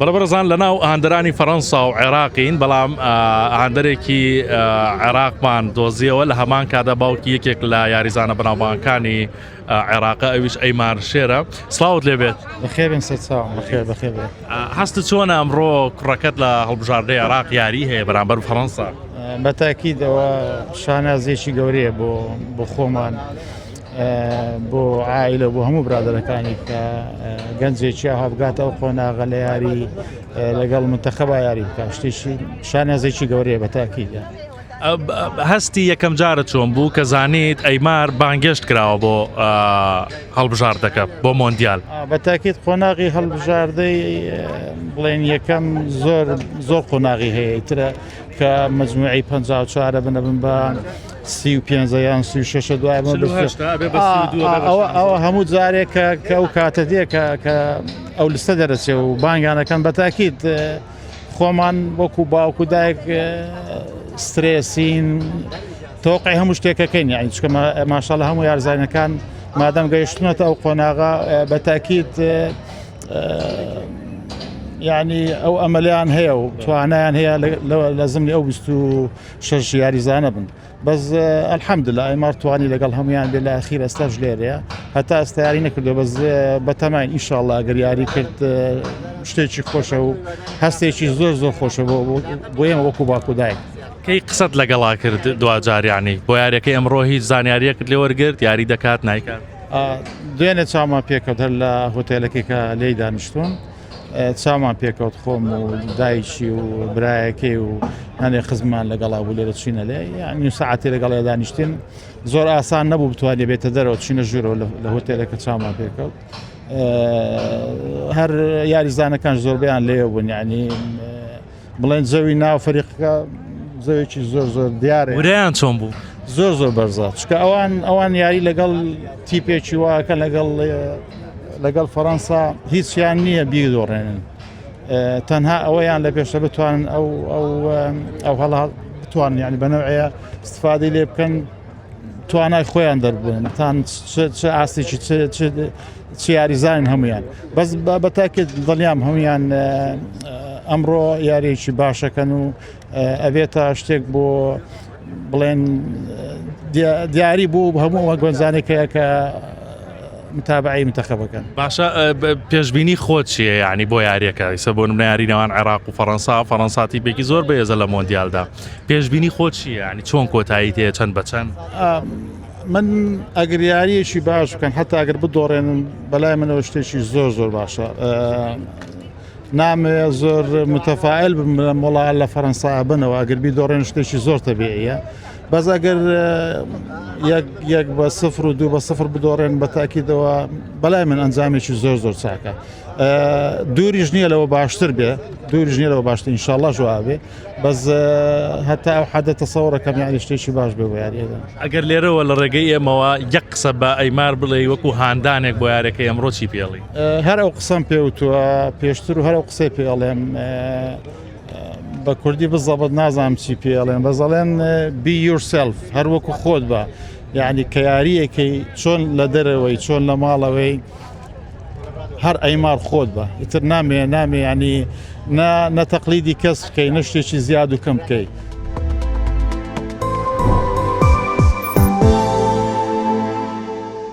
بەڕێبەرزان لەناو ئاهاندەرانی فەڕەنسا و عێراقین بەڵام ئاهاندەرێکی عێراقمان دۆزیەوە لە هەمان کادا باوکی یەکێک لە یاریزانە بەناوبانگەکانی عێراقا ئەویش ئەیمار شێرە. سڵاوت لێبێت. بەخێبن سەرچاوم بەخێر هەستت چۆنە ئەمڕۆ کوڕەکەت لە هەڵبژاردەی عێراق یاری هەیە بەرامبەر فەڕەنسا؟ بەتاکیدەوە شانازێکی گەورەیە بۆ خۆمان، بۆ عائیلە بۆ هەموو برادەرەکانی کە گەنجێکی هەبگاتە ئەو قۆناغە لە یاری لەگەڵ منتەخەبا یاری بکە، شتێکی شانازێکی گەورەیە بەتاکیدە. هەستی یەکەم جارە چۆن بوو کە زانیت ئەیمار بانگەشت کراوە بۆ هەڵبژاردەکە بۆ مۆندیال؟ بەتاکید قۆناغی هەڵبژاردەی بڵێن یەکەم زۆر قۆناغی هەیە ترە کە مەجموعی 54 بنەبن بە 35 یان 36 دوای ئەوە هەموو جارێک کە ئەو کاتە دێ کە ئەو لستە دەرەچێ و بانگانەکەن بەتاکید خۆمان وەکو باوکو دایک سترێسین تەوقعی هەموو شتێکەکەین، یعنی چکە ماشاڵڵا هەموو یارزانەکان مادەم گەیشتنەوە ئەو قۆناغا بەتاکید یعنی ئەو ئەمەلیان هەیە و توانایان هەیە لە زمانی ئەو 26 یاریزانە بن. بەس ئەلحەمدوللا ئەیمار توانی لەگەڵ هەمویان بێ لە ئەخیر ئێستاش لێرەیە، هەتا ئێستا یاری نەکردو، بەس بەتەماین ئینشاڵڵا ئەگەر یاری کرد شتێکی خۆشە و هەستێکی زۆر خۆشە بۆ ئێمە وەکو باوکو دایک. کەی قسەت لەگەڵا کرد دوجاریانی بۆ یاریەکەی ئەمڕۆ هیچ زانیاریەکت لێ وەرگرت؟ یاری دەکات نایکات؟ دوێنێ چامان پێکەوت هەر لە هۆتێلەکەی کە لێی دانیشتوون چامان پێکەوت خۆم و دایکی و برایەکەی و هەنێ خزممان لەگەڵا بوو لێرە چینە لێ، یعنی سەعاتی لەگەڵ دانیشتین زۆر ئاسان نەبوو بتوانێ بێتە دەرەوە چینە ژوورەوە لە هۆتێلەکە چامان پێکەوت. هەر یاریزانەکان زۆربیان لێ بوون، یعنی بڵێن زەوی ناو فەریقەکە زەوێکی زۆر دیارە. وریان چۆن بوو؟ زۆر بەرزە، چکە ئەوان یاری لەگەڵ تیپێکی واکە لەگەڵ فەڕەنسا هیچیان نییە بیدۆڕێنن، تەنها ئەوەیان لە پێشە بتوانن ئەو هەڵا بتوانن یعنی بەنەوەیە استفادەی لێ بکەن توانای خۆیان دەربن تان چه ئاستێکی چ یاریزانین هەمویان. بەس بەتاکید دڵیام هەمویان ئەمڕۆ یاریێکی باشەکەن و ئەبێتە شتێک بۆ بڵێن دیاری بوو هەموو گۆنجانێکەیە کە متابعی منتەخەبەکەن. باشە پێشبینی خۆت چییە یعنی بۆ یاریەکە؟ ئیسە بۆ نمونە یارینەوان عێراق و فەڕەنسا تیپێکی زۆر بەهێزە لە مۆندیالدا، پێشبینی خۆت چییە؟ یعنی چۆن کۆتایی تەیە چەند بە چەند؟ من ئەگەر یاریەکی باش بکەن هەتا ئەگەر بدۆڕێنن بەلای منەوە شتێکی زۆر باشە. نامێ زۆر متەفائل بم وڵا لە فەڕەنسا بنەوە ئەگەر بیدۆڕێن شتێکی زۆر تەبیعیە، بەس ئەگەر 1-0 و 2-0 بدۆڕێن بەتاکیدەوە بەلای من ئەنجامێکی زۆر چاکە. دووریش نییە لەوە باشتر بێ، دووریش نییە لەوە باشتر ئینشاڵڵا ژوا بێ، بەس هەتا ئەو حەدە تەسەوڕەکەم یعنی شتێکی باش بێ بۆ یاریەدا. ئەگەر لێرەوە لە ڕێگەی ئێمەوە یەک قسە بە ئەیمار بڵێ وەکو هاندانێک بۆ یاریەکەی ئەمڕۆ چی پێڵی؟ هەر ئەو قسەم پێوتووە پێشتر و هەر ئەو قسەی پێڵێم بە کوردی بزەبت نازانم چی پێڵێن، بەزەڵێن be yourself، هەر وەکو خۆت بە، یعنی کە یاریەکەی چۆن لە دەرەوەی چۆن لە ماڵەوەی هەر ئەیمار خۆت بە، ئیتر نامێ ینی نەتەقلیدی کەس بکەی، نە شتێکی زیاد و کەم بکەی.